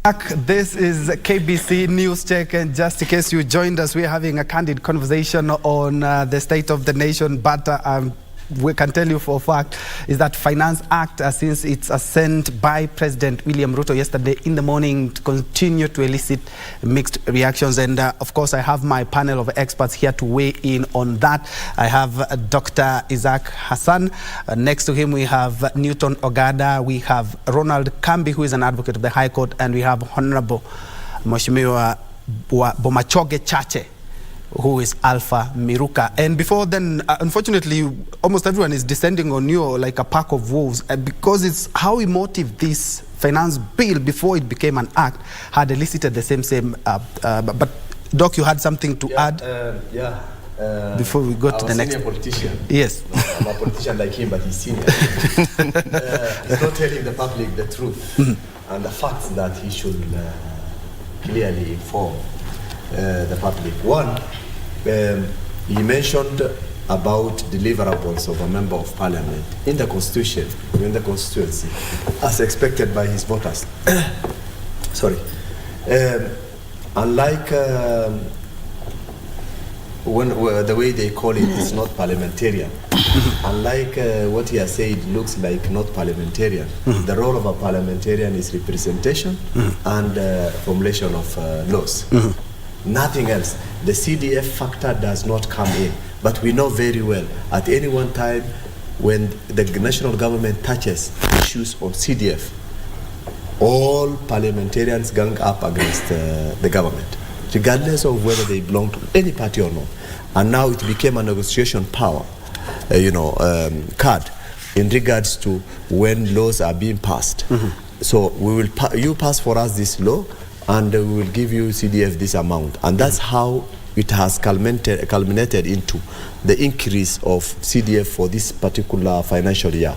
This is KBC News Check, and just in case you joined us, we're having a candid conversation on the state of the nation, but we can tell you for a fact is that Finance Act, since it's sent by President William Ruto yesterday in the morning, to continue to elicit mixed reactions. And of course, I have my panel of experts here to weigh in on that. I have Dr. Issack Hassan. Next to him, we have Newton Ogada. We have Ronald Kambi, who is an advocate of the High Court, and we have Honorable Mheshimiwa Bomachoge Chache, who is Alpha Miruka. And before then, unfortunately, almost everyone is descending on you like a pack of wolves, because it's how emotive this finance bill, before it became an act, had elicited the same. But Doc, you had something to add? Before we go to the next. Senior politician. Yes. No, I'm a politician like him, but he's senior. He's not telling the public the truth and the facts that he should clearly inform the public. One, he mentioned about deliverables of a member of parliament in the constitution, in the constituency, as expected by his voters. Sorry. Unlike the way they call it is not parliamentarian. Unlike what he has said looks like not parliamentarian. The role of a parliamentarian is representation and formulation of laws. Nothing else. The CDF factor does not come in. But we know very well, at any one time, when the national government touches issues on CDF, all parliamentarians gang up against the government, regardless of whether they belong to any party or not. And now it became a negotiation power, card in regards to when laws are being passed. So we will you pass for us this law, and we will give you CDF this amount. And that's how it has culminated into the increase of CDF for this particular financial year.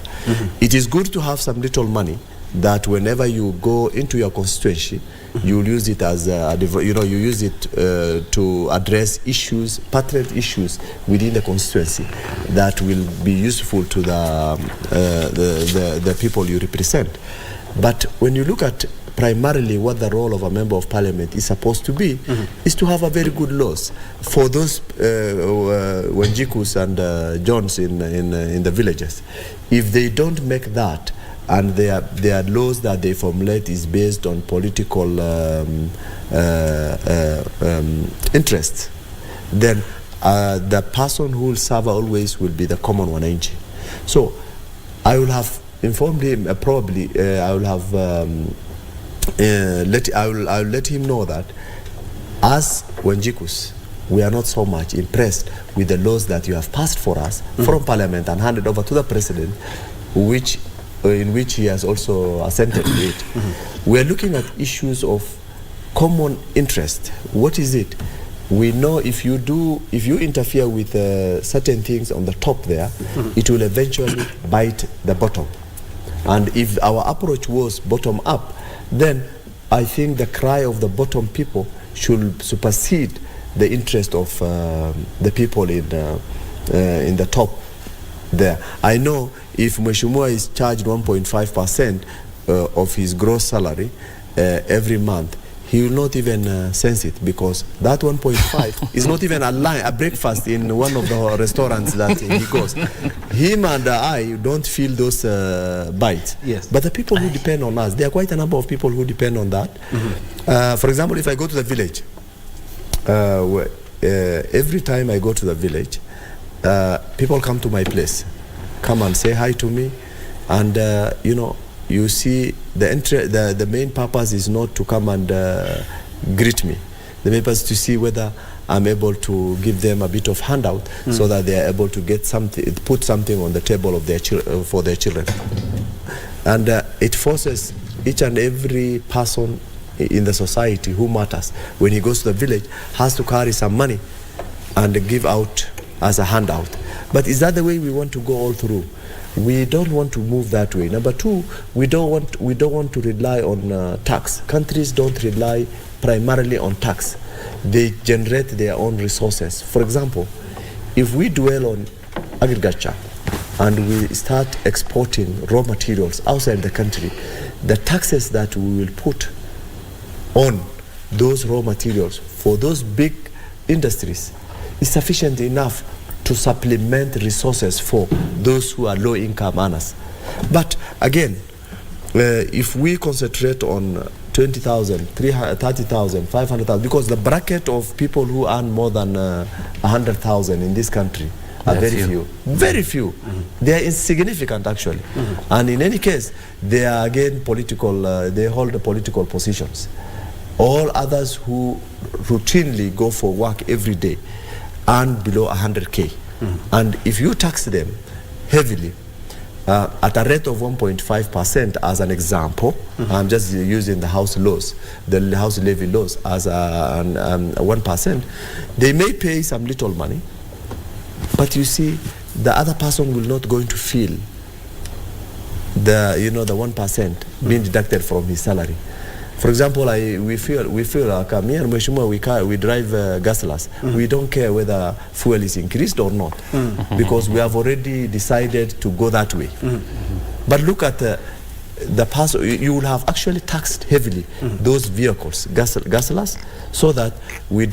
It is good to have some little money that whenever you go into your constituency, you will use it as you use it to address issues, pertinent issues within the constituency that will be useful to the people you represent. But when you look at primarily what the role of a member of parliament is supposed to be, is to have a very good laws for those Wanjikus and Johns in the villages. If they don't make that, and their laws that they formulate is based on political interests, then the person who will suffer always will be the common wananchi. So I will have informed him, probably I will have I'll let him know that as Wanjikus, we are not so much impressed with the laws that you have passed for us from Parliament and handed over to the President, in which he has also assented to it. We are looking at issues of common interest. What is it? We know if you interfere with certain things on the top there, it will eventually bite the bottom. And if our approach was bottom up, then I think the cry of the bottom people should supersede the interest of the people in the top there. I know if Mheshimiwa is charged 1.5% of his gross salary every month, he will not even sense it, because that 1.5 is not even a breakfast in one of the restaurants that he goes. Him and I don't feel those bites. Yes. But the people who depend on us, there are quite a number of people who depend on that. For example, if I go to the village, every time I go to the village, people come to my place, come and say hi to me, and you see the main purpose is not to come and greet me. The main purpose is to see whether I'm able to give them a bit of handout so that they are able to get something, put something on the table of their for their children. And it forces each and every person in the society who matters, when he goes to the village, has to carry some money and give out as a handout. But is that the way we want to go all through? We don't want to move that way. Number two, we don't want to rely on tax. Countries don't rely primarily on tax. They generate their own resources. For example, if we dwell on agriculture and we start exporting raw materials outside the country, the taxes that we will put on those raw materials for those big industries is sufficient enough to supplement resources for those who are low-income earners. But again, if we concentrate on 20,000, 30,000, 500,000, because the bracket of people who earn more than 100,000 in this country are very few. Very few. They are insignificant, actually. And in any case, they are again political, they hold the political positions. All others who routinely go for work every day earn below 100K. And if you tax them heavily, at a rate of 1.5% as an example, I'm just using the house laws, the house levy laws as 1%, they may pay some little money, but you see, the other person will not going to feel the 1% being deducted from his salary. For example, we feel like me and Mheshimiwa, we drive gasless. We don't care whether fuel is increased or not, because we have already decided to go that way. But look at the person, you will have actually taxed heavily those vehicles, gasless, so that we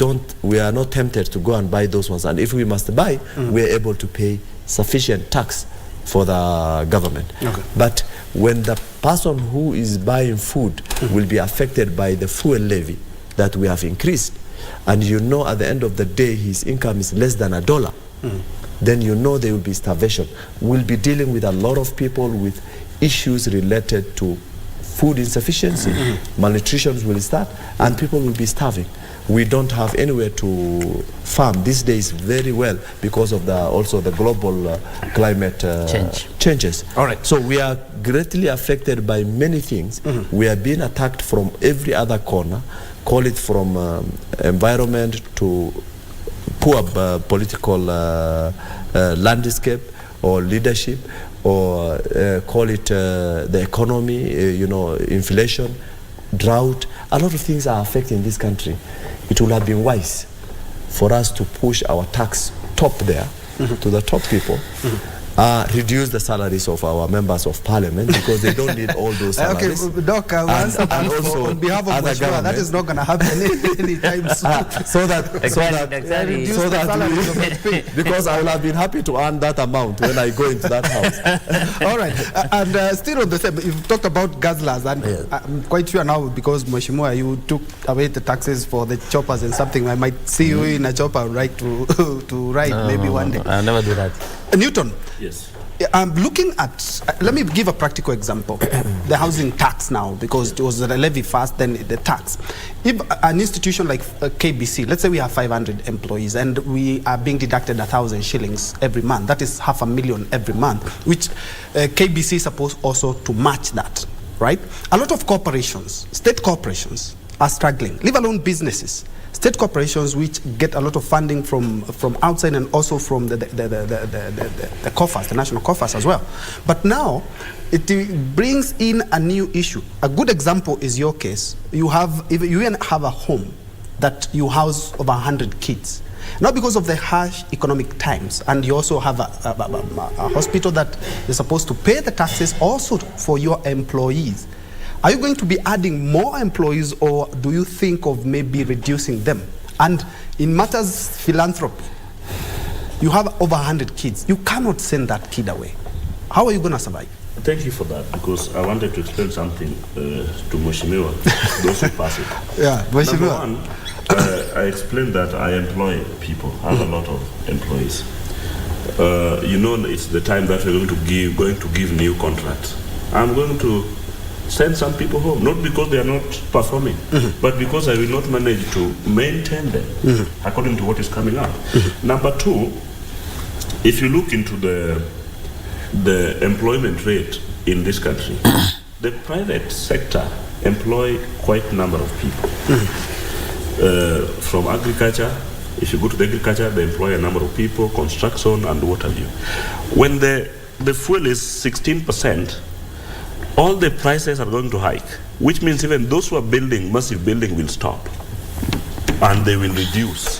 are not tempted to go and buy those ones. And if we must buy, we are able to pay sufficient tax for the government. But when the person who is buying food will be affected by the fuel levy that we have increased, and at the end of the day his income is less than $1, then there will be starvation. We'll be dealing with a lot of people with issues related to food insufficiency. Malnutrition will start, and people will be starving. We don't have anywhere to farm these days very well because of also the global climate changes. All right. So we are greatly affected by many things. We are being attacked from every other corner, call it from environment to poor political landscape or leadership, or call it the economy, inflation, drought. A lot of things are affecting this country. It would have been wise for us to push our tax top there, to the top people, reduce the salaries of our members of parliament, because they don't need all those salaries. Okay, Doc, and also on behalf of Mheshimiwa, that is not going to happen anytime soon. Because I will have been happy to earn that amount when I go into that house. All right, and still on the same, you've talked about gaslers, and I'm quite sure now, because Mheshimiwa, you took away the taxes for the choppers and something, I might see you in a chopper to ride maybe one day. I'll never do that. Newton. Yes. I'm looking at, let me give a practical example. The housing tax now, because it was the levy first, then the tax. If an institution like KBC, let's say we have 500 employees and we are being deducted 1,000 shillings every month, that is $500,000 every month, which KBC is supposed also to match that, right? A lot of corporations, state corporations, are struggling, leave alone businesses. State corporations which get a lot of funding from outside and also from the coffers, the national coffers as well. But now it brings in a new issue. A good example is your case. You have a home that you house over 100 kids. Not because of the harsh economic times, and you also have a hospital that is supposed to pay the taxes also for your employees. Are you going to be adding more employees, or do you think of maybe reducing them? And in matters philanthropy, you have over 100 kids. You cannot send that kid away. How are you going to survive? Thank you for that, because I wanted to explain something to Mheshimiwa, those who pass it. Yeah, Mheshimiwa. Number one, I explained that I employ people, I have a lot of employees. It's the time that we're going to give new contracts. I'm going to send some people home, not because they are not performing, but because I will not manage to maintain them according to what is coming up. Number two, if you look into the employment rate in this country, the private sector employ quite a number of people. From agriculture, if you go to the agriculture, they employ a number of people, construction and what have you. When the fuel is 16%, all the prices are going to hike, which means even those who are building massive building will stop, and they will reduce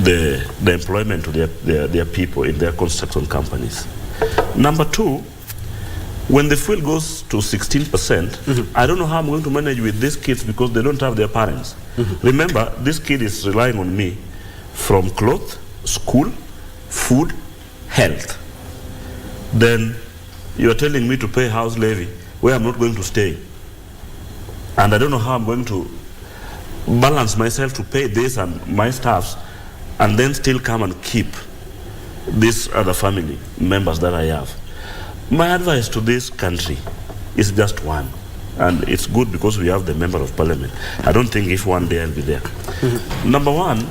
the employment to their people in their construction companies. Number two, When the fuel goes to 16%, I don't know how I'm going to manage with these kids because they don't have their parents. Remember, this kid is relying on me from clothes, school, food, health. Then you're telling me to pay house levy where I'm not going to stay. And I don't know how I'm going to balance myself to pay this and my staffs and then still come and keep these other family members that I have. My advice to this country is just one, and it's good because we have the member of parliament. I don't think if one day I'll be there. Number one,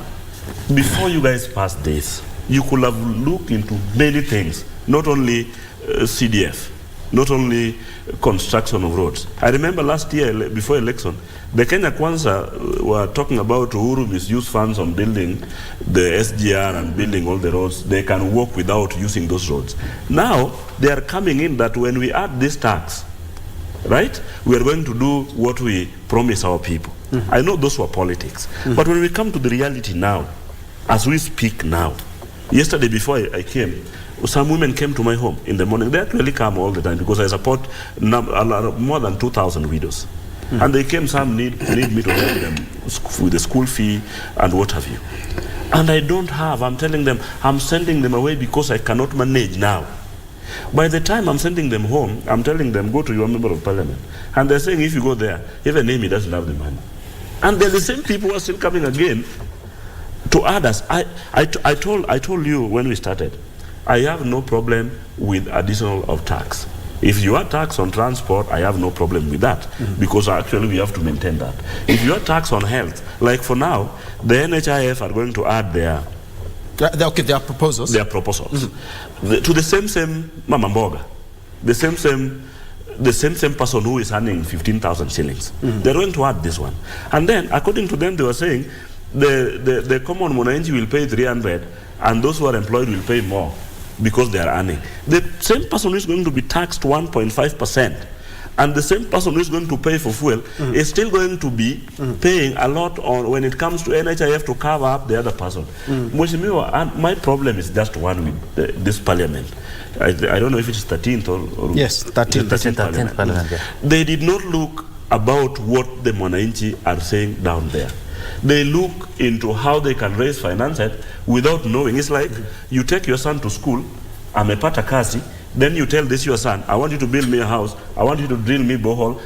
before you guys pass this, you could have looked into many things, not only CDF, not only construction of roads. I remember last year, before election, the Kenya Kwanza were talking about Uhuru misuse funds on building the SGR and building all the roads. They can walk without using those roads. Now, they are coming in that when we add this tax, right, we are going to do what we promise our people. I know those were politics. But when we come to the reality now, as we speak now, yesterday before I came, some women came to my home in the morning. They actually come all the time because I support more than 2,000 widows. And they came, some need me to help them with the school fee and what have you. And I don't have, I'm telling them, I'm sending them away because I cannot manage now. By the time I'm sending them home, I'm telling them, go to your member of parliament. And they're saying, if you go there, even Amy doesn't have the money. And they're the same people who are still coming again to add us. I told you when we started, I have no problem with additional of tax. If you are tax on transport, I have no problem with that because actually we have to maintain that. If you are tax on health, like for now, the NHIF are going to add their proposals. Their proposals to the same Mama Mboga, the same person who is earning 15,000 shillings. They're going to add this one, and then according to them, they were saying the common mwananchi will pay 300, and those who are employed will pay more because they are earning. The same person who is going to be taxed 1.5%, and the same person who is going to pay for fuel is still going to be paying a lot on when it comes to NHIF to cover up the other person. Mheshimiwa, my problem is just one with this parliament. I don't know if it's 13th or yes, 13th parliament. Yeah. They did not look about what the Mwananchi are saying down there. They look into how they can raise finances without knowing. It's like you take your son to school, amepata kazi, then you tell this your son, I want you to build me a house, I want you to drill me borehole,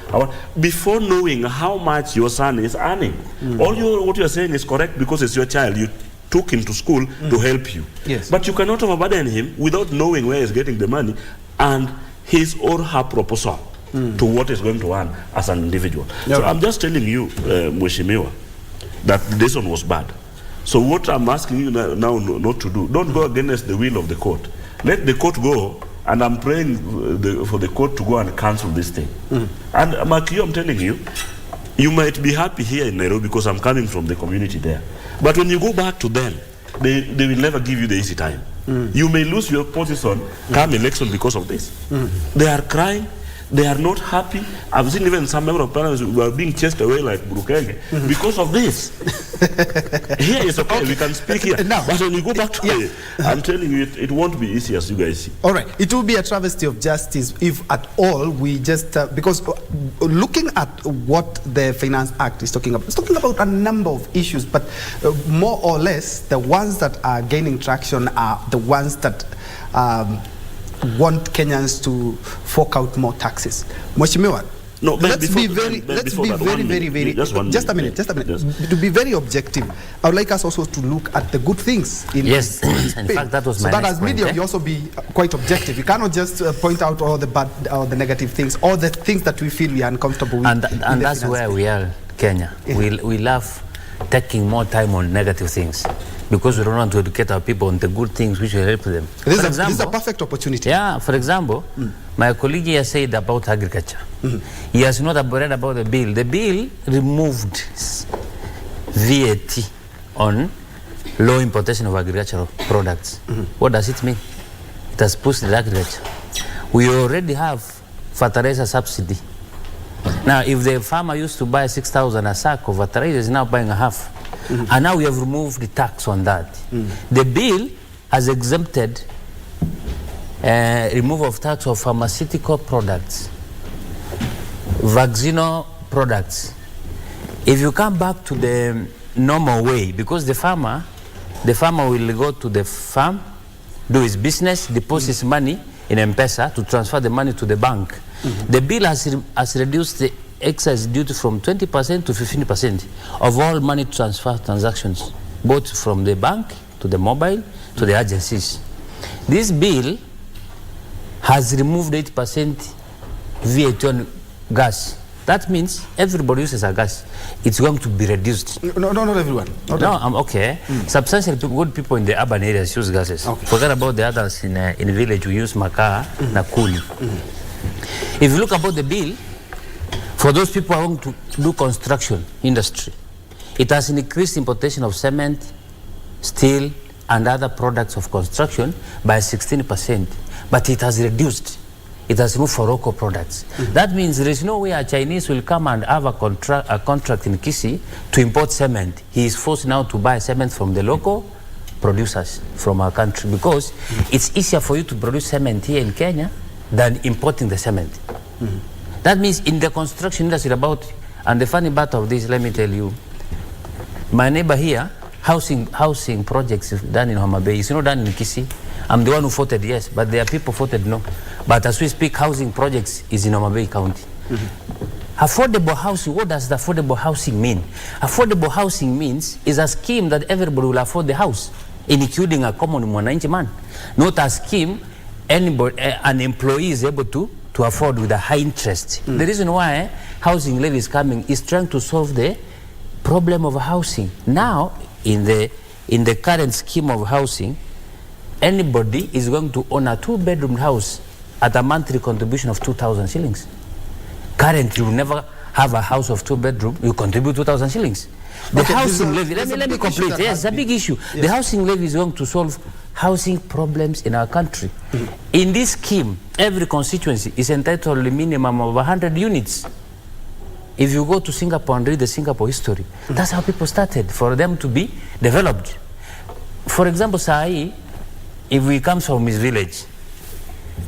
before knowing how much your son is earning. What you're saying is correct because it's your child. You took him to school to help you. Yes. But you cannot overburden him without knowing where he's getting the money and his or her proposal to what is going to earn as an individual. So I'm just telling you, Mheshimiwa, that this one was bad. So what I'm asking you now not to do, don't go against the will of the court. Let the court go, and I'm praying for the court to go and cancel this thing. And Makio, I'm telling you, you might be happy here in Nairobi because I'm coming from the community there. But when you go back to them, they will never give you the easy time. You may lose your position come election because of this. They are crying. They are not happy. I've seen even some members of parliament who are being chased away like Bomachoge because of this. Here is okay, we can speak here. Now, but when you go back to it, I'm telling you, it won't be easy as you guys see. All right, it will be a travesty of justice if at all we just, because looking at what the Finance Act is talking about, it's talking about a number of issues, but more or less, the ones that are gaining traction are the ones that want Kenyans to fork out more taxes. Mheshimiwa, no, let's be very, just a minute. To be very objective, I would like us also to look at the good things. In fact, that was my next point. So that as media, you also be quite objective. You cannot just point out all the bad, or the negative things, or the things that we feel we are uncomfortable with. And that's where we are, Kenya. We love taking more time on negative things, because we don't want to educate our people on the good things which will help them. This is a perfect opportunity. Yeah, for example, my colleague here said about agriculture. He has not read about the bill. The bill removed VAT on low importation of agricultural products. What does it mean? It has pushed the agriculture. We already have fertilizer subsidy. Now, if the farmer used to buy 6,000 a sack of fertilizer, is now buying a half. And now we have removed the tax on that. The bill has exempted removal of tax of pharmaceutical products, vaccinal products. If you come back to the normal way, because the farmer will go to the farm, do his business, deposit his money in M-Pesa to transfer the money to the bank. The bill has reduced the excise duty from 20% to 15% of all money transfer transactions, both from the bank to the mobile to the agencies. This bill has removed 8% VAT on gas. That means everybody uses a gas. It's going to be reduced. No, not everyone. I'm okay. Substantial good people in the urban areas use gases. Okay. Forget about the others in village who use makaa na kuni. If you look about the bill, for those people who want to do construction industry, it has increased importation of cement, steel, and other products of construction by 16%, but it has reduced. It has moved for local products. That means there is no way a Chinese will come and have a contract in Kisii to import cement. He is forced now to buy cement from the local producers from our country, because it's easier for you to produce cement here in Kenya than importing the cement. That means in the construction industry and the funny part of this, let me tell you, my neighbor here, housing projects is done in Homa Bay. It's not done in Kisii. I'm the one who voted yes, but there are people who voted no. But as we speak, housing projects is in Homa Bay County. Affordable housing, what does the affordable housing mean? Affordable housing means is a scheme that everybody will afford the house, including a common mwananchi man. Not a scheme an employee is able to afford with a high interest. The reason why housing levy is coming is trying to solve the problem of housing. Now, in the current scheme of housing, anybody is going to own a 2-bedroom house at a monthly contribution of 2,000 shillings. Currently, you never have a house of 2-bedroom, you contribute 2,000 shillings. The housing levy, let me complete. Yes, it's a big issue. Yes. The housing levy is going to solve housing problems in our country. In this scheme, every constituency is entitled to a minimum of 100 units. If you go to Singapore and read the Singapore history, that's how people started, for them to be developed. For example, Sai, if we come from his village,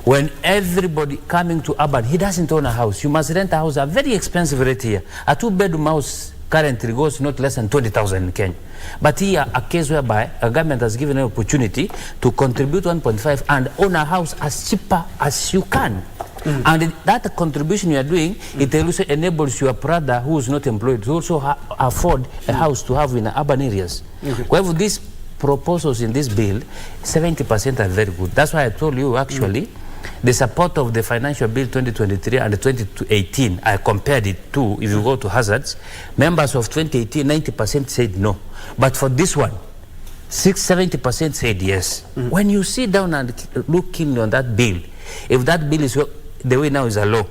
when everybody coming to urban, he doesn't own a house. You must rent a house, a very expensive rate here. A 2-bedroom house currently goes not less than 20,000 in Kenya. But here, a case whereby a government has given an opportunity to contribute 1.5 and own a house as cheaper as you can. And that contribution you are doing, it also enables your brother who is not employed to also afford a house to have in the urban areas. However, these proposals in this bill, 70% are very good. That's why I told you, actually, the support of the financial bill 2023 and the 2018, I compared it to, if you go to hazards, members of 2018, 90% said no. But for this one, 70% said yes. When you sit down and look in on that bill, if that bill is the way now is a law,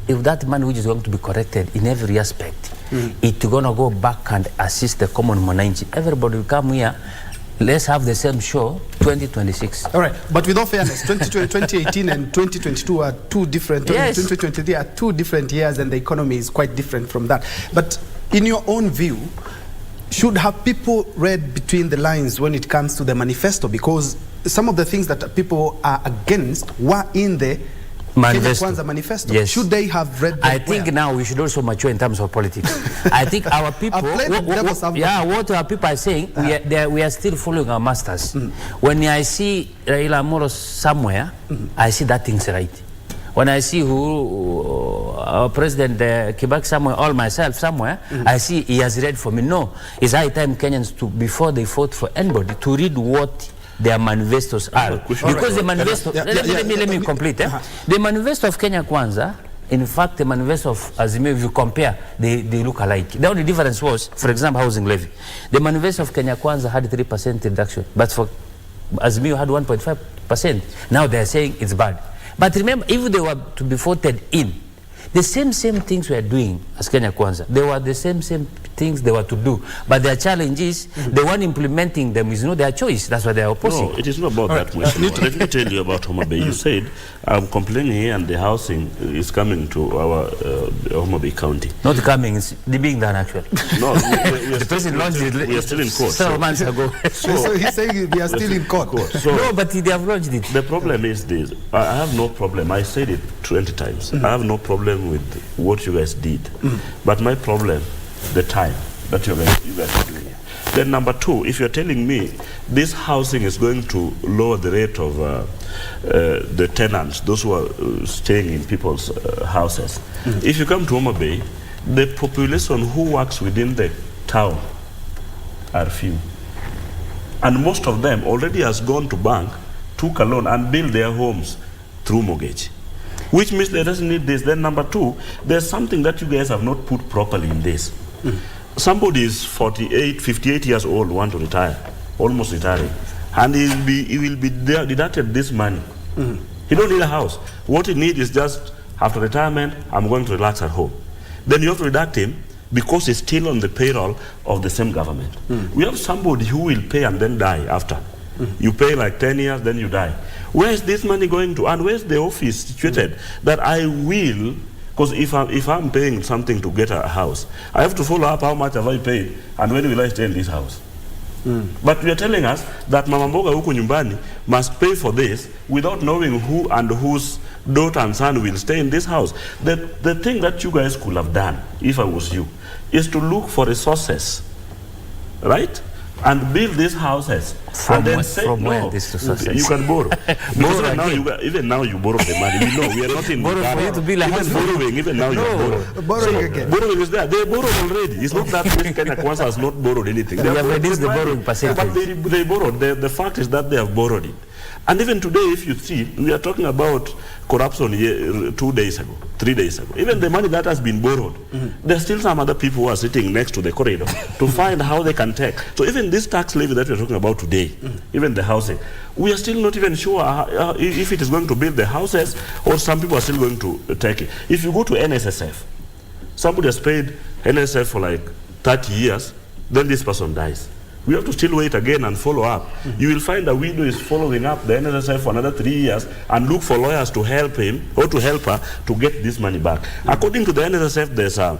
if that money which is going to be corrected in every aspect, it's going to go back and assist the common mwananchi. Everybody will come here. Let's have the same show 2026. All right, but with all fairness, 2018 and 2022 are two different. Yes. 2023 are two different years, and the economy is quite different from that. But in your own view, should have people read between the lines when it comes to the manifesto? Because some of the things that people are against were in the manifesto. Yes. Should they have read them? I think now we should also mature in terms of politics. I think our people, what our people are saying, we are still following our masters. When I see Raila Amolo somewhere, I see that thing's right. When I see our President Kibaki somewhere, or myself somewhere, I see he has read for me. No, it's high time Kenyans to, before they vote for anybody, to read what their manifestos are. Because the manifesto, let me complete. The manifesto of Kenya Kwanza, in fact, the manifesto of Azimio, if you compare, they look alike. The only difference was, for example, housing levy. The manifesto of Kenya Kwanza had 3% reduction, but for Azimio had 1.5%. Now they're saying it's bad. But remember, if they were to be voted in, the same things we are doing as Kenya Kwanza, they were the same things they were to do. But their challenge is the one implementing them is not their choice. That's why they are opposing. No, it is not about that much. Let me tell you about Homa Bay. You said, I'm complaining here and the housing is coming to our Homa Bay County. Not coming, it's being done actually. No, the president launched it. We are still in court. Several months ago. So he's saying we are still in court. So no, but they have launched it. the problem is this. I have no problem. I said it 20 times. I have no problem with what you guys did. But my problem, the time that you guys are doing it. Then number two, if you're telling me this housing is going to lower the rate of the tenants, those who are staying in people's houses. If you come to Homa Bay, the population who works within the town are few. And most of them already has gone to bank, took a loan and built their homes through mortgage. Which means they doesn't need this. Then number two, there's something that you guys have not put properly in this. Somebody is 48, 58 years old, want to retire, almost retiring. And he will be deducted this money. He don't need a house. What he needs is just, after retirement, I'm going to relax at home. Then you have to deduct him because he's still on the payroll of the same government. We have somebody who will pay and then die after. You pay like 10 years, then you die. Where is this money going to? And where's the office situated that I will, because if I'm paying something to get a house, I have to follow up how much have I paid and when will I stay in this house. But we are telling us that Mama Mboga huku nyumbani must pay for this without knowing who and whose daughter and son will stay in this house. The thing that you guys could have done, if I was you, is to look for resources, right? And build these houses. From where these resources? You can borrow. Even now you borrow the money. We know we are not in borrow for you to build a house. Borrowing, even now you are Borrowing again. Borrowing is there. They borrowed already. It's not that this Kenya Kwanza has not borrowed anything. They have reduced the borrowing percentage. But they borrowed. The fact is that they have borrowed it. And even today, if you see, we are talking about corruption 2 days ago, 3 days ago. Even the money that has been borrowed, there's still some other people who are sitting next to the corridor to find how they can take. So even this tax levy that we're talking about today, even the housing, we are still not even sure if it is going to build the houses or some people are still going to take it. If you go to NSSF, somebody has paid NSSF for like 30 years, then this person dies. We have to still wait again and follow up. You will find a widow is following up the NSSF for another 3 years and look for lawyers to help him or to help her to get this money back. According to the NSSF, there's a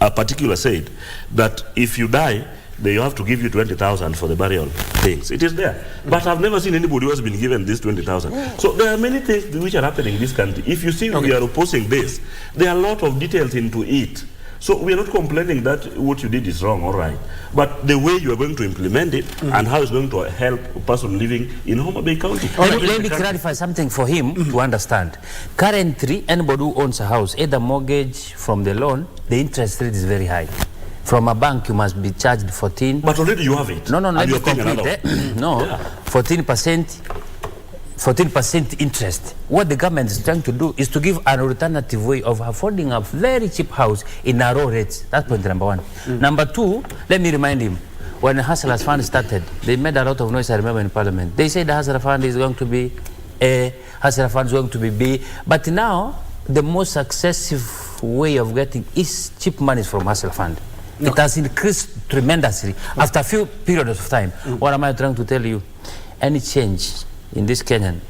particular said that if you die, they have to give you 20,000 for the burial things. It is there. But I've never seen anybody who has been given this 20,000. So there are many things which are happening in this country. If you see we are opposing this, there are a lot of details into it. So we are not complaining that what you did is wrong, all right. But the way you are going to implement it and how it's going to help a person living in Homa Bay County. Let me clarify something for him to understand. Currently, anybody who owns a house, either mortgage from the loan, the interest rate is very high. From a bank, you must be charged 14. But already you have it. No, let me complete. No, 14% interest. What the government is trying to do is to give an alternative way of affording a very cheap house in narrow rates. That's point number one. Number two, let me remind him, when the Hustlers Fund started, they made a lot of noise, I remember, in Parliament. They said the Hustler Fund is going to be A, Hustler Fund is going to be B. But now, the most successful way of getting is cheap money from Hustler Fund. Okay. It has increased tremendously after a few periods of time. What am I trying to tell you? Any change in this Kenyan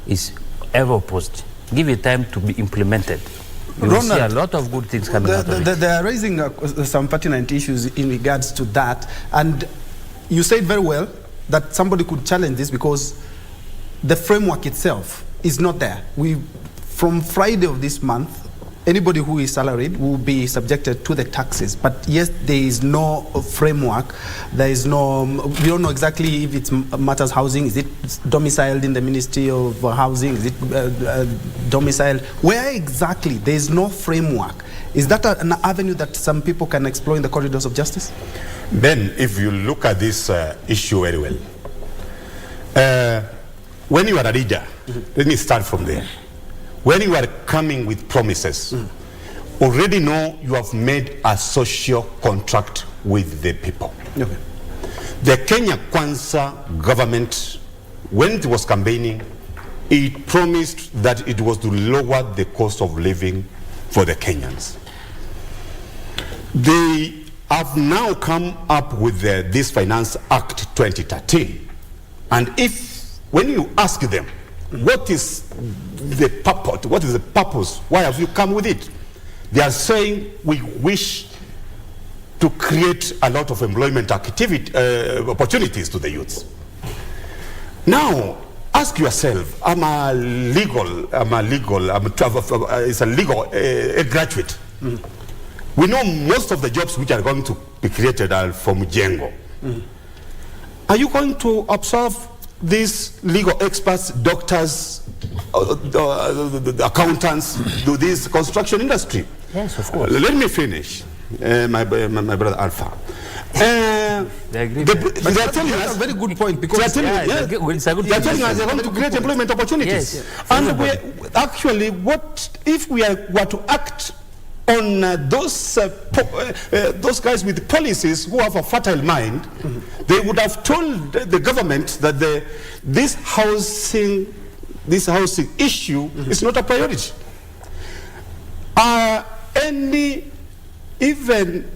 is ever opposed. Give it time to be implemented. You will see a lot of good things coming out of it. They are raising some pertinent issues in regards to that. And you said very well that somebody could challenge this because the framework itself is not there. From Friday of this month, anybody who is salaried will be subjected to the taxes. But yes, there is no framework. There is no, we don't know exactly if it matters housing. Is it domiciled in the Ministry of Housing? Is it domiciled? Where exactly? There is no framework. Is that an avenue that some people can explore in the corridors of justice? Ben, if you look at this issue very well, when you are a leader, let me start from there. When you are coming with promises, already know you have made a social contract with the people. Okay. The Kenya Kwanza government, when it was campaigning, it promised that it was to lower the cost of living for the Kenyans. They have now come up with this Finance Act 2013. And when you ask them, what is the purpose? What is the purpose? Why have you come with it? They are saying we wish to create a lot of employment opportunities to the youths. Now, ask yourself, I'm a legal graduate. We know most of the jobs which are going to be created are from Jengo. Are you going to absorb these legal experts, doctors, the accountants, to this construction industry? Yes, of course. Let me finish, my brother Alpha. They agree. They are telling us a very good point, because they are telling us they're going to create employment opportunities. Yes. And actually, what if we were to act on those guys with policies who have a fertile mind? They would have told the government that this housing issue is not a priority. Even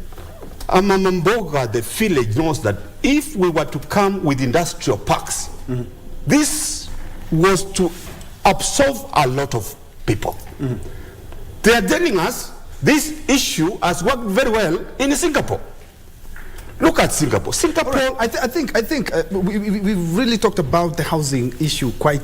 Amamamboga, the village, knows that if we were to come with industrial parks, this was to absorb a lot of people. They are telling us this issue has worked very well in Singapore. Look at Singapore. Right. I think we've really talked about the housing issue quite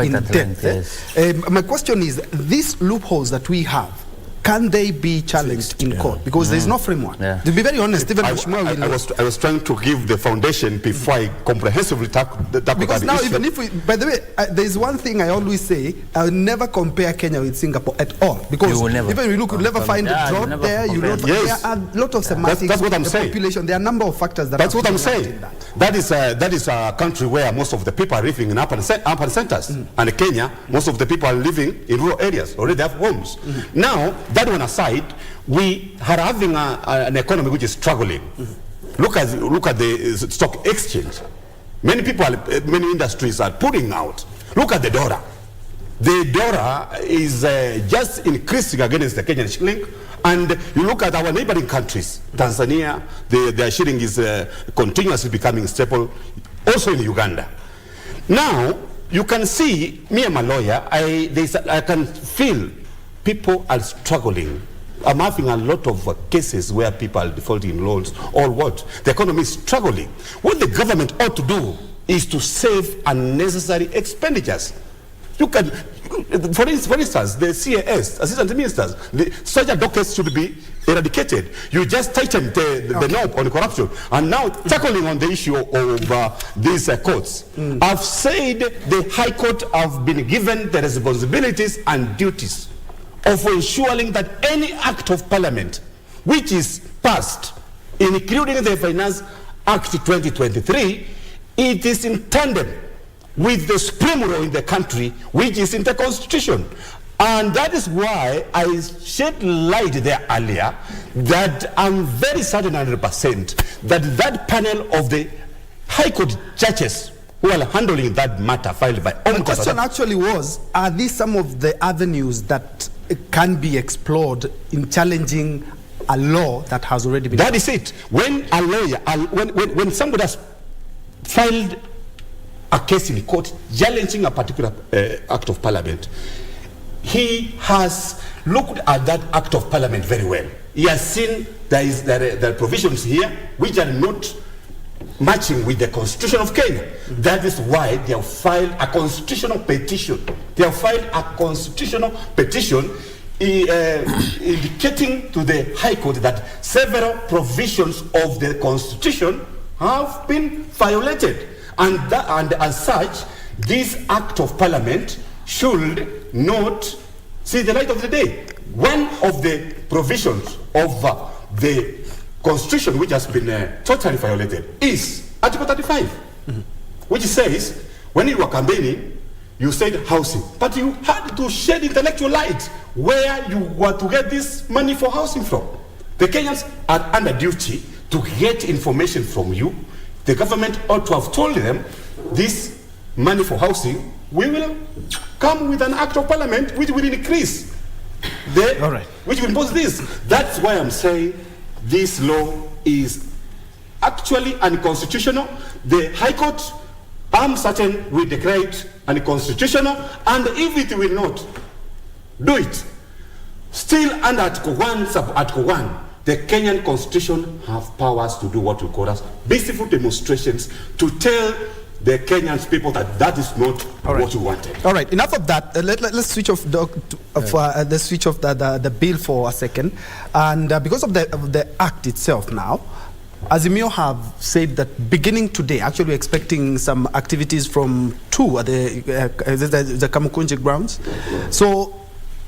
in depth. Yes. My question is, these loopholes that we have, can they be challenged in court? Because there's no framework. To be very honest, even I was trying to give the foundation before I comprehensively tackle because now, issue. even if we, by the way, there's one thing I always say: I'll never compare Kenya with Singapore at all, because You will never. even you you'll never find a you'll drought never there. compare. There are a lot of semantics. That's what I'm the saying. Population. There are a number of factors that. That's what I'm play saying. in that. That is a country where most of the people are living in urban centers. And Kenya, most of the people are living in rural areas, already have homes. Now, that one aside, we are having an economy which is struggling. Look at the stock exchange. Many industries are pulling out. Look at the dollar. The dollar is just increasing against the Kenyan shilling. And you look at our neighboring countries, Tanzania, their shilling is continuously becoming stable, also in Uganda. Now, you can see, me, I'm a lawyer, I can feel people are struggling. I'm having a lot of cases where people are defaulting loans, or what? The economy is struggling. What the government ought to do is to save unnecessary expenditures. You can, for instance, the CAS, assistant ministers, such a dockets should be eradicated. You just tighten the knob on corruption. And now tackling on the issue of these courts. I've said the High Court have been given the responsibilities and duties of ensuring that any act of parliament which is passed, including the Finance Act 2023, it is in tandem with the supreme law in the country, which is in the constitution. And that is why I shed light there earlier that I'm very certain 100% that panel of the High Court judges who are handling that matter filed by The question actually was, are these some of the avenues that can be explored in challenging a law that has already been... That is it. When a lawyer, when somebody has filed a case in court challenging a particular act of parliament, he has looked at that act of parliament very well. He has seen there are provisions here which are not matching with the Constitution of Kenya. That is why they have filed a constitutional petition. They have filed a constitutional petition indicating to the High Court that several provisions of the Constitution have been violated. And as such, this act of parliament should not see the light of the day. One of the provisions of the Constitution which has been totally violated is Article 35, which says when you were campaigning, you said housing, but you had to shed intellectual light where you were to get this money for housing from. The Kenyans are under duty to get information from you. The government ought to have told them this money for housing, we will come with an act of parliament which will increase which will impose this. That's why I'm saying this law is actually unconstitutional. The High Court, I'm certain, will declare it unconstitutional, and if it will not do it, still under Article 1, sub-Article 1, the Kenyan Constitution have powers to do what we call as peaceful demonstrations to tell the Kenyan people that that is not what we wanted. All right, enough of that. Let's switch off the bill for a second. And because of the act itself now, Azimio have said that beginning today, actually we're expecting some activities from two at the Kamukunji grounds. So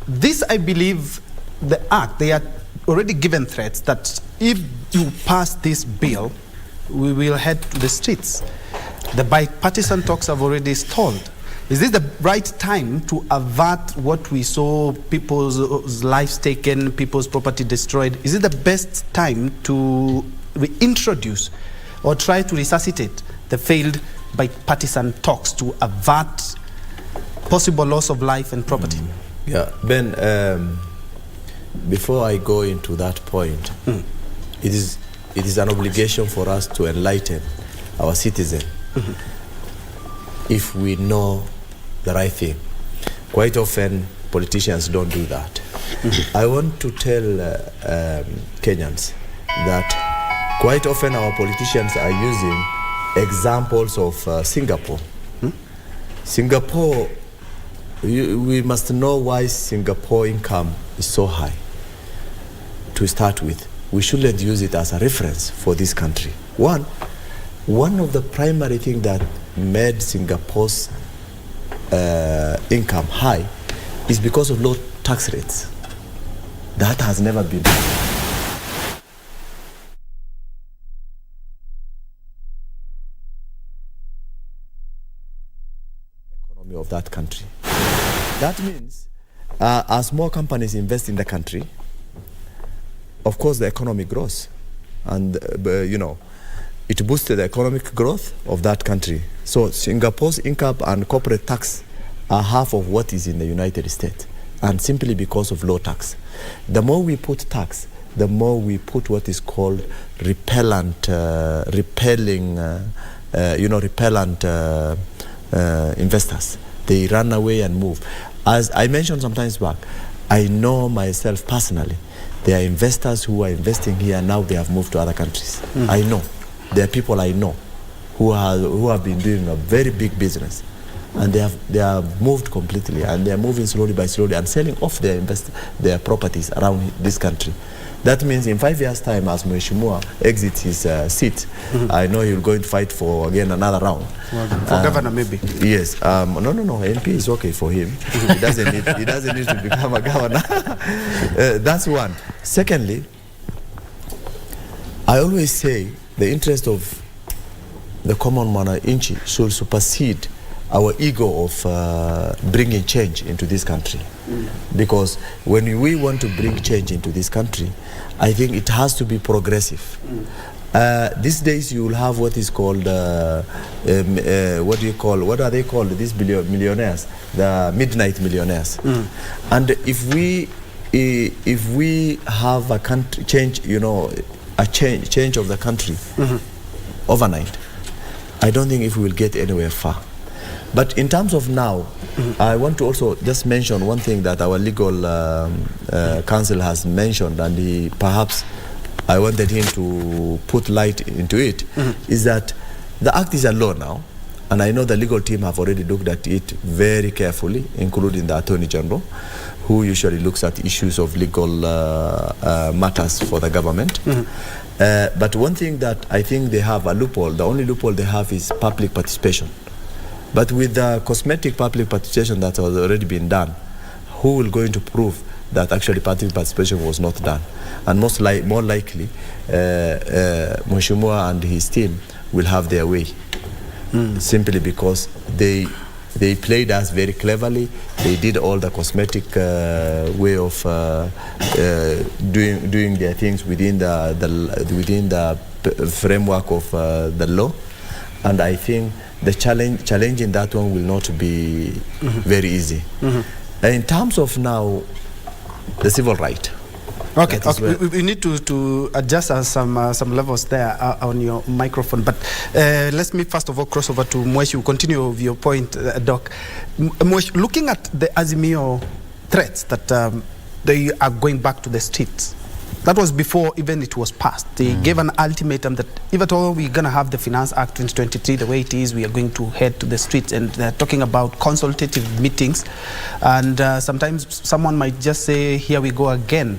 this, I believe, the act, they are already given threats that if you pass this bill, we will head to the streets. The bipartisan talks have already stalled. Is this the right time to avert what we saw, people's lives taken, people's property destroyed? Is it the best time to reintroduce or try to resuscitate the failed bipartisan talks to avert possible loss of life and property? Yeah, Ben, before I go into that point, it is an obligation for us to enlighten our citizens if we know the right thing. Quite often, politicians don't do that. I want to tell Kenyans that quite often our politicians are using examples of Singapore. Singapore, we must know why Singapore income is so high. To start with, we shouldn't use it as a reference for this country. One of the primary things that made Singapore's income high is because of low tax rates. That has never been economy of that country. That means as more companies invest in the country, of course the economy grows, and it boosted the economic growth of that country. So Singapore's income and corporate tax are half of what is in the United States, and simply because of low tax. The more we put tax, the more we put what is called repelling investors. They run away and move. As I mentioned sometimes back, I know myself personally, there are investors who are investing here now, they have moved to other countries. I know. There are people I know who have been doing a very big business, and they have moved completely, and they are moving slowly by slowly and selling off their properties around this country. That means in 5 years' time, as Mheshimiwa exits his seat, I know he'll go and fight for again another round. For governor, maybe. Yes. No. MP is okay for him. He doesn't need to become a governor. That's one. Secondly, I always say the interest of the common man should supersede our ego of bringing change into this country. Because when we want to bring change into this country, I think it has to be progressive. These days you will have what is called, what are they called, these millionaires, the midnight millionaires. And if we have a country change, a change of the country overnight, I don't think if we will get anywhere far. But in terms of now, I want to also just mention one thing that our legal counsel has mentioned, and perhaps I wanted him to put light into it, is that the act is a law now, and I know the legal team have already looked at it very carefully, including the Attorney General, who usually looks at issues of legal matters for the government. But one thing that I think they have a loophole, the only loophole they have is public participation. But with the cosmetic public participation that has already been done, who will going to prove that actually public participation was not done? And more likely, Mheshimiwa and his team will have their way, simply because they played us very cleverly. They did all the cosmetic way of doing their things within the framework of the law, and I think the challenge in that one will not be very easy. In terms of now the civil right, Okay, we need to adjust some levels there on your microphone. But let me first of all cross over to Mweshi. We'll continue with your point, Doc. Mweshi, looking at the Azimio threats that they are going back to the streets, that was before even it was passed. They gave an ultimatum that if at all we're going to have the Finance Act 2023 the way it is, we are going to head to the streets, and they're talking about consultative meetings. And sometimes someone might just say, here we go again.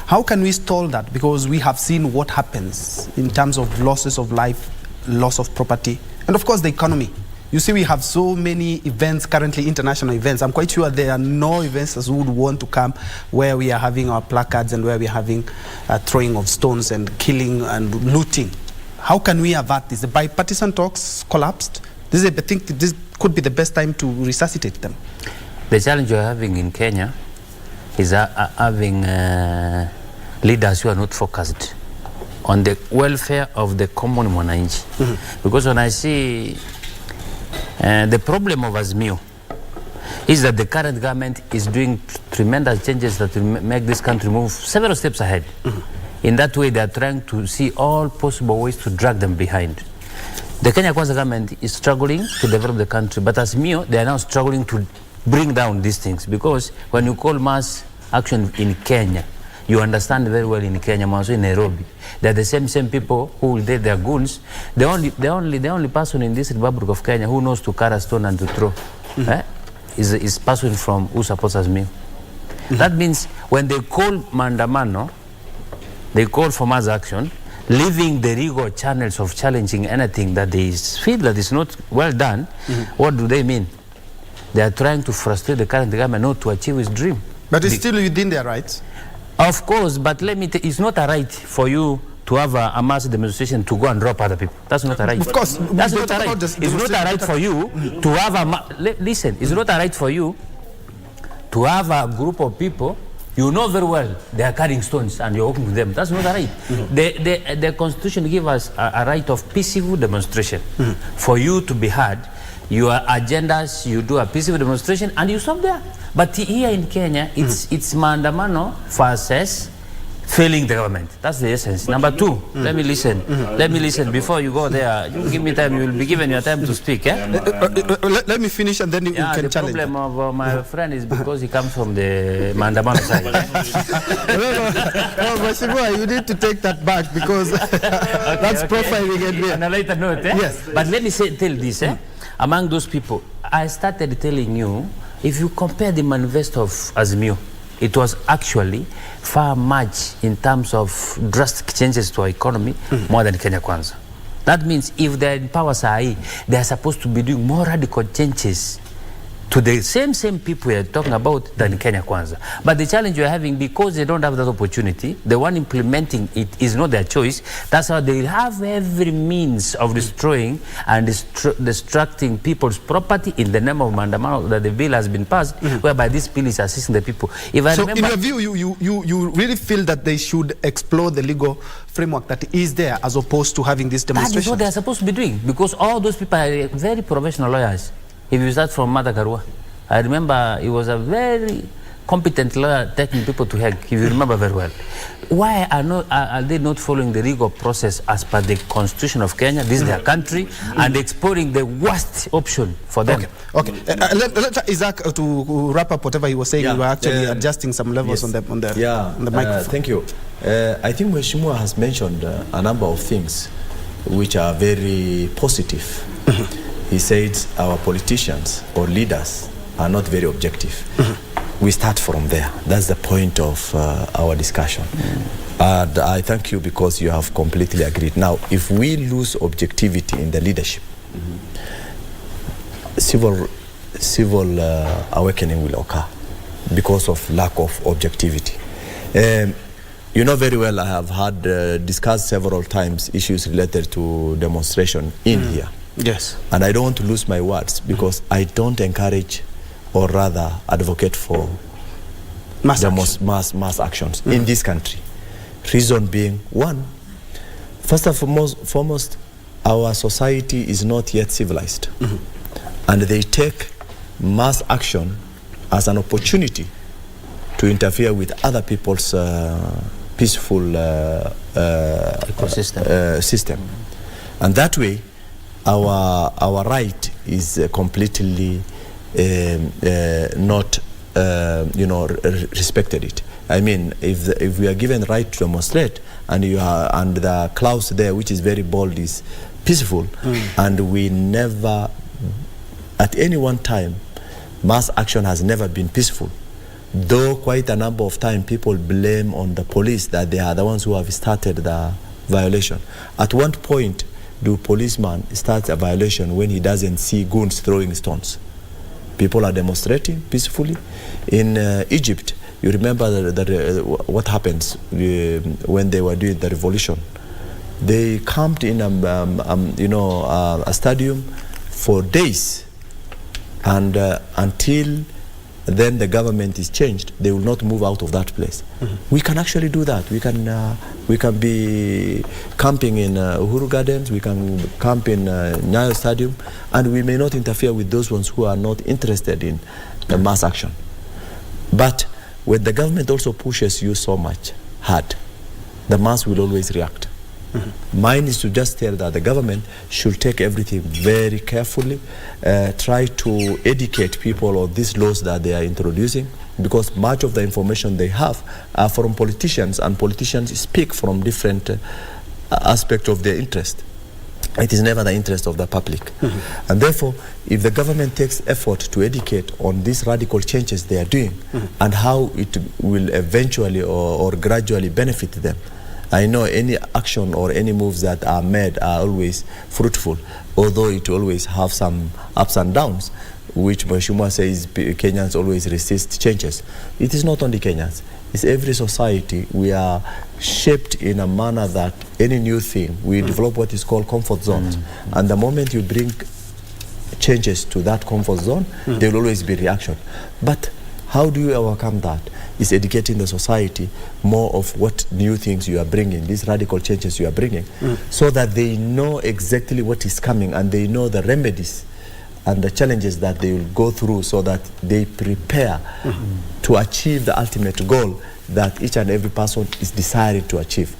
How can we stall that? Because we have seen what happens in terms of losses of life, loss of property, and of course the economy. You see, we have so many events currently, international events. I'm quite sure there are no investors who would want to come where we are having our placards and where we are having throwing of stones and killing and looting. How can we avert this? The bipartisan talks collapsed. I think this could be the best time to resuscitate them. The challenge you're having in Kenya is having leaders who are not focused on the welfare of the common mwananchi. Because when I see the problem of Azimio is that the current government is doing tremendous changes that will make this country move several steps ahead. In that way, they are trying to see all possible ways to drag them behind. The Kenya Kwanza government is struggling to develop the country, but Azimio, they are now struggling to bring down these things, because when you call mass action in Kenya, you understand very well in Kenya, also in Nairobi, they're the same people who will date their goons. The only person in this Republic of Kenya who knows to carry a stone and to throw is person from who supports Azimio. That means when they call Mandamano, they call for mass action, leaving the legal channels of challenging anything that they feel that is not well done. What do they mean? They are trying to frustrate the current government not to achieve its dream. But it's still within their rights. Of course, but let me it's not a right for you to have a mass demonstration to go and rob other people. That's not a right. Of course. That's not a right. It's not a right for you to have listen, it's not a right for you to have a group of people you know very well they are carrying stones and you're walking with them. That's not a right. The Constitution gives us a right of peaceful demonstration. For you to be heard, your agendas, you do a peaceful demonstration and you stop there. But here in Kenya, it's maandamano versus failing the government. That's the essence. Number two, let me listen. Let me listen before you go there. You give me time. You will be given your time to speak. Let me finish and then you can challenge. The problem of my friend is because he comes from the maandamano side. No, Mheshimiwa, you need to take that back because that's profiling again. On a later note, Yes. But let me tell this. Among those people, I started telling you, if you compare the manifesto of Azimio, it was actually far much in terms of drastic changes to our economy more than Kenya Kwanza. That means if they're in power, they are supposed to be doing more radical changes to the same people we are talking about than Kenya Kwanza. But the challenge you're having, because they don't have that opportunity, the one implementing it is not their choice. That's how they have every means of destroying and destructing people's property in the name of Mandamano, that the bill has been passed, whereby this bill is assisting the people. If I remember, in your view, you really feel that they should explore the legal framework that is there as opposed to having this demonstration? That is what they are supposed to be doing, because all those people are very professional lawyers. If you start from Mata Karua, I remember he was a very competent lawyer taking people to Hague, if you remember very well. Why are they not following the legal process as per the Constitution of Kenya? This is their country, and exploring the worst option for them. Okay. Let Issack to wrap up whatever he was saying. You were actually adjusting some levels on the microphone. Thank you. I think Mheshimiwa has mentioned a number of things which are very positive. He said our politicians or leaders are not very objective. We start from there. That's the point of our discussion. And I thank you because you have completely agreed. Now, if we lose objectivity in the leadership, civil awakening will occur because of lack of objectivity. You know very well I have had discussed several times issues related to demonstration in here. Yes. And I don't want to lose my words because I don't encourage or rather advocate for mass actions in this country. Reason being, one, first and foremost, our society is not yet civilized. And they take mass action as an opportunity to to interfere with other people's peaceful system. And that way, our right is completely not, respected it. I mean, if we are given the right to demonstrate, and the clause there, which is very bold, is peaceful, and we never, at any one time, mass action has never been peaceful. Though quite a number of times people blame on the police that they are the ones who have started the violation. At one point, do policeman start a violation when he doesn't see goons throwing stones? People are demonstrating peacefully. In Egypt, you remember what happens when they were doing the revolution. They camped in a stadium for days, and until then the government is changed, they will not move out of that place. We can actually do that. We can be camping in Uhuru Gardens, we can camp in Njue Stadium, and we may not interfere with those ones who are not interested in the mass action. But when the government also pushes you so much hard, the mass will always react. Mine is to just tell that the government should take everything very carefully, try to educate people on these laws that they are introducing, because much of the information they have are from politicians, and politicians speak from different aspects of their interest. It is never the interest of the public. And therefore, if the government takes effort to educate on these radical changes they are doing and how it will eventually or gradually benefit them, I know any action or any moves that are made are always fruitful, although it always have some ups and downs, which Mheshimiwa says Kenyans always resist changes. It is not only Kenyans. It's every society. We are shaped in a manner that any new thing, we develop what is called comfort zones. And the moment you bring changes to that comfort zone, there will always be reaction. But how do you overcome that? Is educating the society more of what new things you are bringing, these radical changes you are bringing, so that they know exactly what is coming and they know the remedies and the challenges that they will go through, so that they prepare to achieve the ultimate goal that each and every person is desiring to achieve.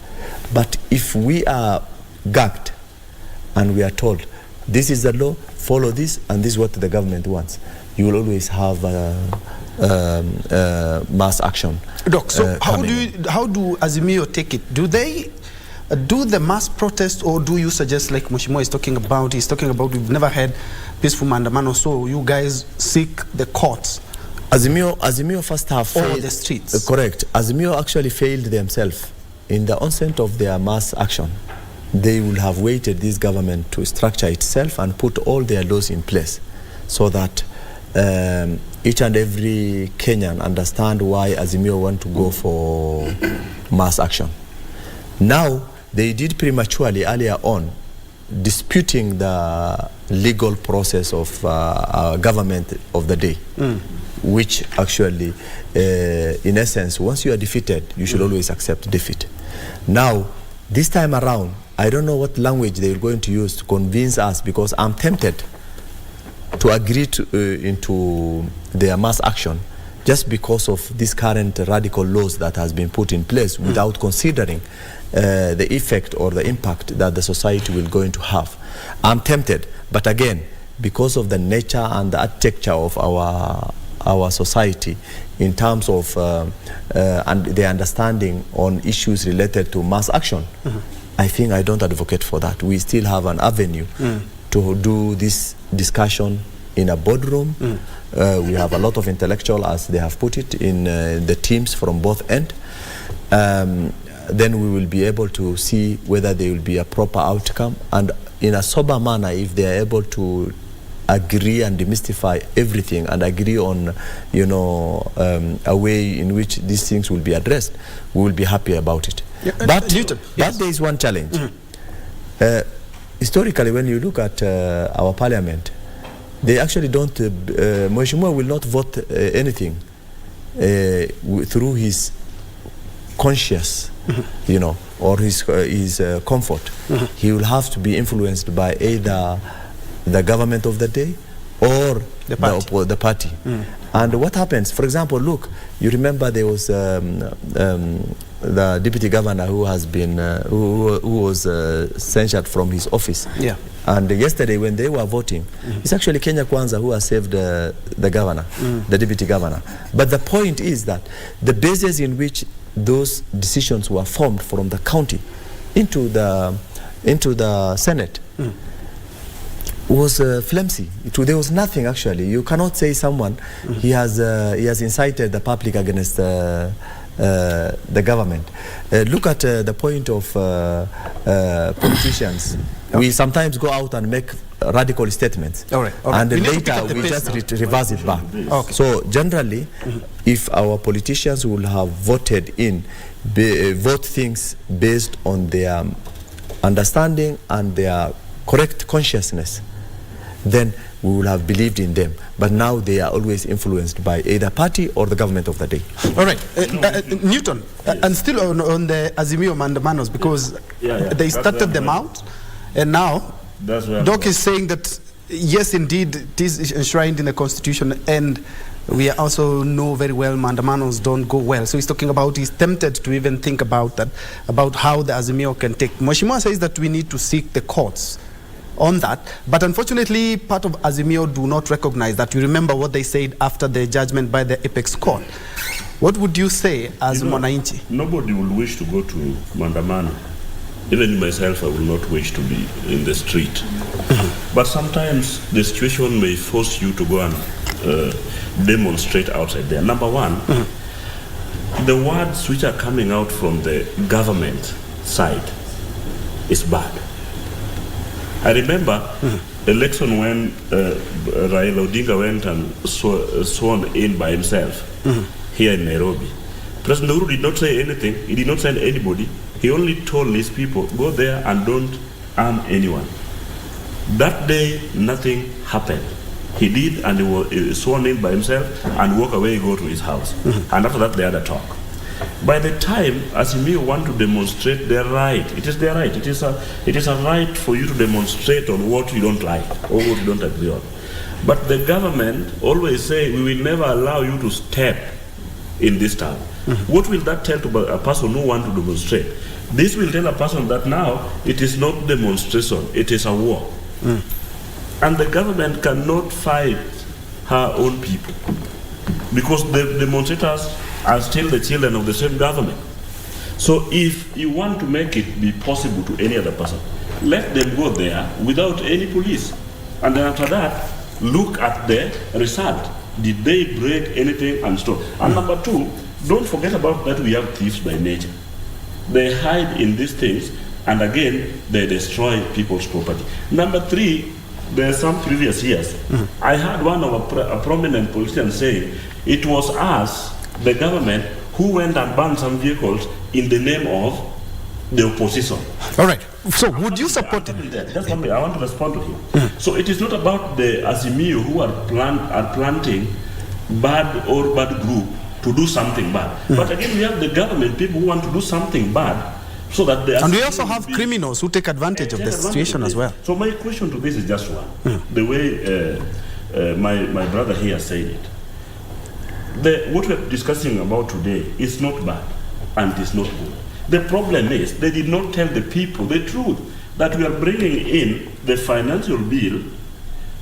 But if we are gagged and we are told, this is the law, follow this, and this is what the government wants, you will always have mass action. Doc, so how do Azimio take it? Do they do the mass protest, or do you suggest, like Mheshimiwa is talking about, we've never had peaceful mandamano, so you guys seek the courts? Azimio first have failed. The streets. Correct. Azimio actually failed themselves. In the onset of their mass action, they will have waited this government to structure itself and put all their laws in place, so that each and every Kenyan understand why Azimio want to go for mass action. Now, they did prematurely earlier on, disputing the legal process of our government of the day, which actually, in essence, once you are defeated, you should always accept defeat. Now, this time around, I don't know what language they are going to use to convince us, because I'm tempted to agree into their mass action just because of this current radical laws that has been put in place without considering the effect or the impact that the society will going to have. I'm tempted, but again, because of the nature and the architecture of our society in terms of and the understanding on issues related to mass action, I think I don't advocate for that. We still have an avenue to do this discussion in a boardroom. We have a lot of intellectual, as they have put it, in the teams from both ends. Then we will be able to see whether there will be a proper outcome, and in a sober manner, if they are able to agree and demystify everything and agree on, a way in which these things will be addressed, we will be happy about it. Yeah, but there is one challenge. Historically, when you look at our parliament, they actually don't, Mheshimiwa will not vote anything through his conscience, or his comfort. He will have to be influenced by either the government of the day or the party. And what happens, for example, look, you remember there was the deputy governor who has been, who was censured from his office. Yeah. And yesterday when they were voting, it's actually Kenya Kwanza who has saved the governor, the deputy governor. But the point is that the basis in which those decisions were formed from the county into the Senate was flimsy. There was nothing actually. You cannot say someone he has incited the public against the government. Look at the point of politicians. We sometimes go out and make radical statements, and later we just reverse it back. So generally, if our politicians will have voted vote things based on their understanding and their correct consciousness, then we will have believed in them. But now they are always influenced by either party or the government of the day. All right, Newton, and still on the Azimio Mandamandos, because they started them out, and now Doc is saying that yes, indeed, it is enshrined in the Constitution, and we also know very well Mandamanos don't go well. So he's talking about, he's tempted to even think about that, about how the Azimio can take. Mheshimiwa says that we need to seek the courts on that, but unfortunately part of Azimio do not recognize that. You remember what they said after the judgment by the Apex Court. What would you say as Mwananchi? Nobody will wish to go to Mandamano. Even myself, I will not wish to be in the street. But sometimes the situation may force you to go and demonstrate outside there. Number one, the words which are coming out from the government side is bad. I remember election when Raila Odinga went and sworn in by himself here in Nairobi. President Uhuru did not say anything. He did not send anybody. He only told his people, go there and don't harm anyone. That day, nothing happened. He did, and he was sworn in by himself and walk away, go to his house. And after that, they had a talk. By the time Azimio want to demonstrate their right, it is their right. It is a right for you to demonstrate on what you don't like or what you don't agree on. But the government always say, we will never allow you to step in this town. What will that tell to a person who want to demonstrate? This will tell a person that now it is not demonstration, it is a war. And the government cannot fight her own people because the demonstrators are still the children of the same government. So if you want to make it be possible to any other person, let them go there without any police. And then after that, look at the result. Did they break anything and stop? And number two, don't forget about that we have thieves by nature. They hide in these things, and again, they destroy people's property. Number three, there are some previous years. I heard one of a prominent politician saying, it was us, the government, who went and banned some vehicles in the name of the opposition. All right. So would you support it? That's something I want to respond to him. So it is not about the Azimio who are planting bad group to do something bad. But again, we have the government, people who want to do something bad, so that they... And we also have criminals who take advantage of the situation as well. So my question to this is just one. The way my brother here said it. What we're discussing about today is not bad and it is not good. The problem is they did not tell the people the truth, that we are bringing in the financial bill,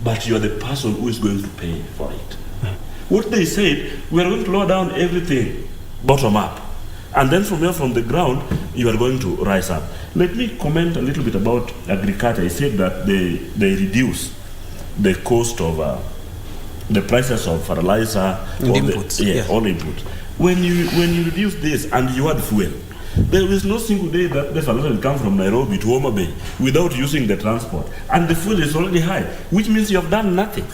but you are the person who is going to pay for it. What they said, we are going to lower down everything bottom up. And then from here, from the ground, you are going to rise up. Let me comment a little bit about agriculture. I said that they reduce the cost of the prices of fertilizer, all inputs. All inputs. When you reduce this and you add fuel, there is no single day that the fertilizer will come from Nairobi to Homa Bay without using the transport. And the fuel is already high, which means you have done nothing.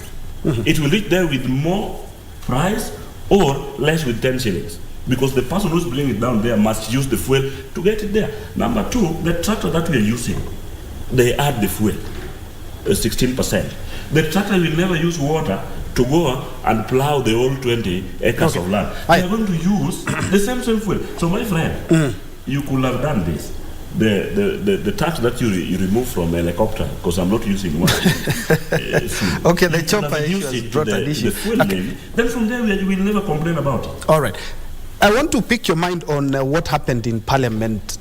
It will reach there with more price or less with 10 shillings. Because the person who's bringing it down there must use the fuel to get it there. Number two, the tractor that we are using, they add the fuel, 16%. The tractor will never use water to go and plow the whole 20 acres of land. They are going to use the same fuel. So my friend, you could have done this. the tax that you remove from a helicopter, because I'm not using one. Okay, the chopper issue has brought an issue. Then from there we'll never complain about it. All right. I want to pick your mind on what happened in Parliament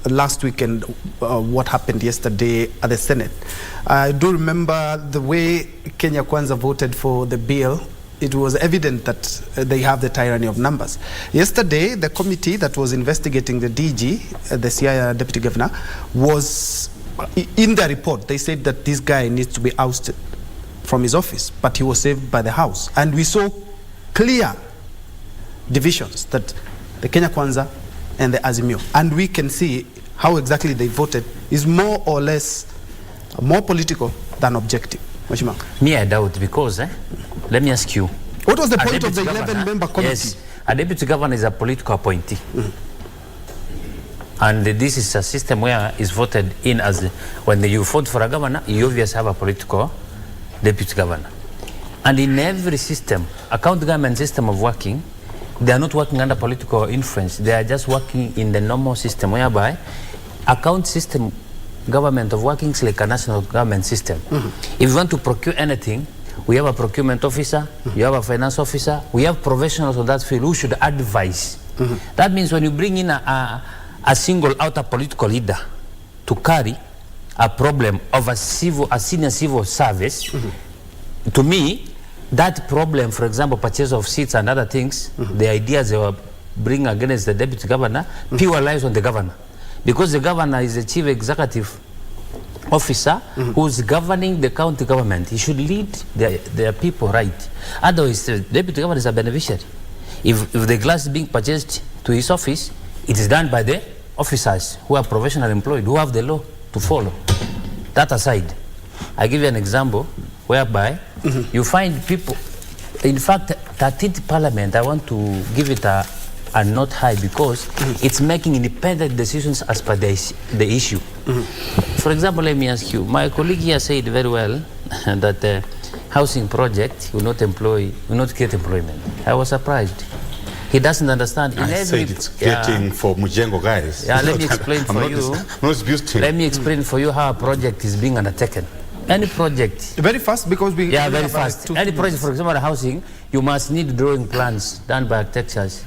last week and what happened yesterday at the Senate. I do remember the way Kenya Kwanza voted for the bill. It was evident that they have the tyranny of numbers. Yesterday, the committee that was investigating the DG, the CIA deputy governor, was in their report. They said that this guy needs to be ousted from his office, but he was saved by the House. And we saw clear divisions, that the Kenya Kwanza and the Azimio. And we can see how exactly they voted is more or less more political than objective. Me, I doubt, because let me ask you. What was the point of the 11-member committee? Yes, a deputy governor is a political appointee. And this is a system where it's voted in as, when you vote for a governor, you obviously have a political deputy governor. And in every system, a county government system of working, they are not working under political influence. They are just working in the normal system, whereby a county system government of working is like a national government system. If you want to procure anything, we have a procurement officer, you have a finance officer, we have professionals on that field who should advise. That means when you bring in a single outer political leader to carry a problem of a senior civil service, to me, that problem, for example, purchase of seats and other things, the ideas they were bringing against the deputy governor, pure lies on the governor. Because the governor is the chief executive officer who's governing the county government. He should lead their people right. Otherwise, the deputy governor is a beneficiary. If the glass is being purchased to his office, it is done by the officers who are professionally employed, who have the law to follow. That aside, I give you an example whereby you find people, in fact, 13th Parliament, I want to give it a note high because it's making independent decisions as per the issue. For example, let me ask you, my colleague here said very well that the housing project will not create employment. I was surprised. He doesn't understand. I said it's creating for Mujengo guys. Yeah, let me explain for you. Let me explain for you how a project is being undertaken. Any project. Very fast, because we... Yeah, very fast. Any project, for example, housing, you must need drawing plans done by architects.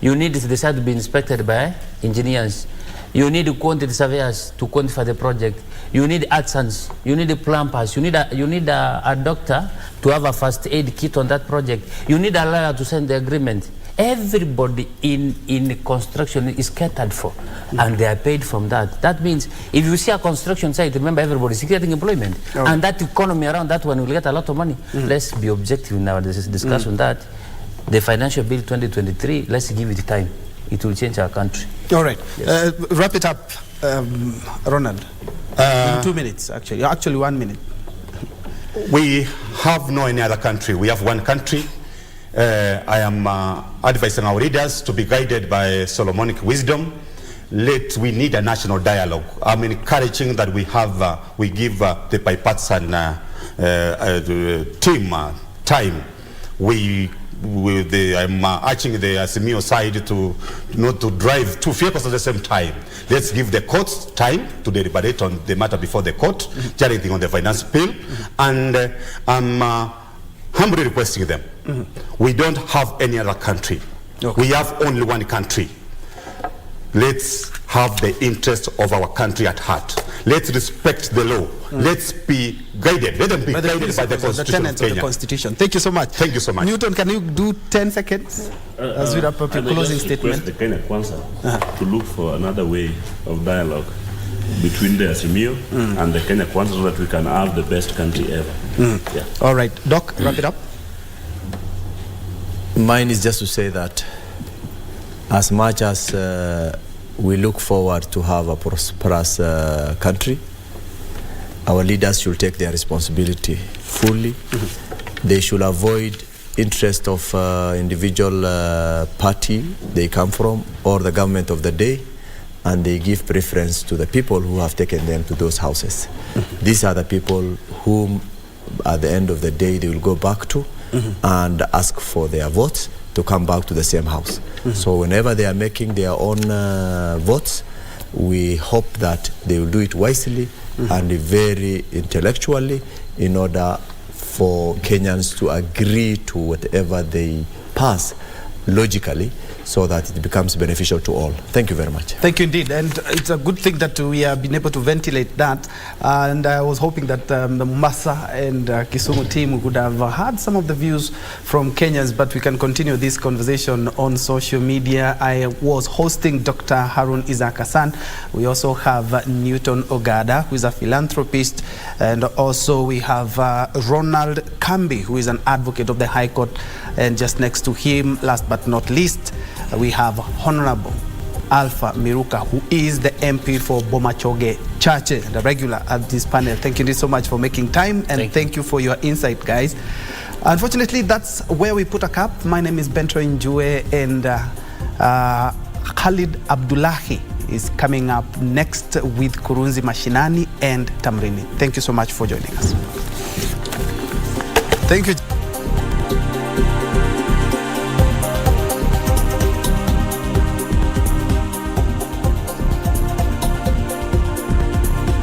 You need the site to be inspected by engineers. You need quantity surveyors to quantify the project. You need Assents. You need plumbers. You need a doctor to have a first aid kit on that project. You need a lawyer to sign the agreement. Everybody in construction is catered for, and they are paid from that. That means if you see a construction site, remember everybody is getting employment, and that economy around that one will get a lot of money. Let's be objective now. Discuss on that. The financial bill 2023. Let's give it time. It will change our country. All right. Yes. Wrap it up, Ronald. In 2 minutes, actually. Actually, 1 minute. We have no any other country. We have one country. I am advising our leaders to be guided by Solomonic wisdom. We need a national dialogue. I'm encouraging that we give the bipartisan team time. I'm urging the Azimio side to not to drive two vehicles at the same time. Let's give the courts time to deliberate on the matter before the court, anything on the finance bill, and I'm humbly requesting them. We don't have any other country. Okay. We have only one country. Let's have the interest of our country at heart. Let's respect the law. Let's be guided. Let them be guided by the Constitution of Kenya. The Constitution. Thank you so much. Thank you so much. Newton, can you do 10 seconds as we wrap up your closing statement? The Kenya Kwanza to look for another way of dialogue between the Azimio and the Kenya Kwanza so that we can have the best country ever. Yeah. All right. Doc, wrap it up. Mine is just to say that as much as we look forward to have a prosperous country, our leaders should take their responsibility fully. They should avoid interest of individual party they come from or the government of the day, and they give preference to the people who have taken them to those houses. These are the people whom at the end of the day they will go back to and ask for their votes to come back to the same house. So whenever they are making their own votes, we hope that they will do it wisely and very intellectually in order for Kenyans to agree to whatever they pass logically, so that it becomes beneficial to all. Thank you very much. Thank you indeed, and it's a good thing that we have been able to ventilate that, and I was hoping that the Mombasa and Kisumu team would have had some of the views from Kenyans, but we can continue this conversation on social media. I was hosting Dr. Harun Issack. We also have Newton Ogada, who is a philanthropist, and also we have Ronald Kambi, who is an advocate of the High Court, and just next to him, last but not least, we have Honorable Alpha Miruka, who is the MP for Bomachoge, Chache, the regular at this panel. Thank you so much for making time, and thank you for your insight, guys. Unfortunately, that's where we put a cap. My name is Bento Njue, and Khalid Abdullahi is coming up next with Kurunzi Mashinani and Tamrini. Thank you so much for joining us. Thank you.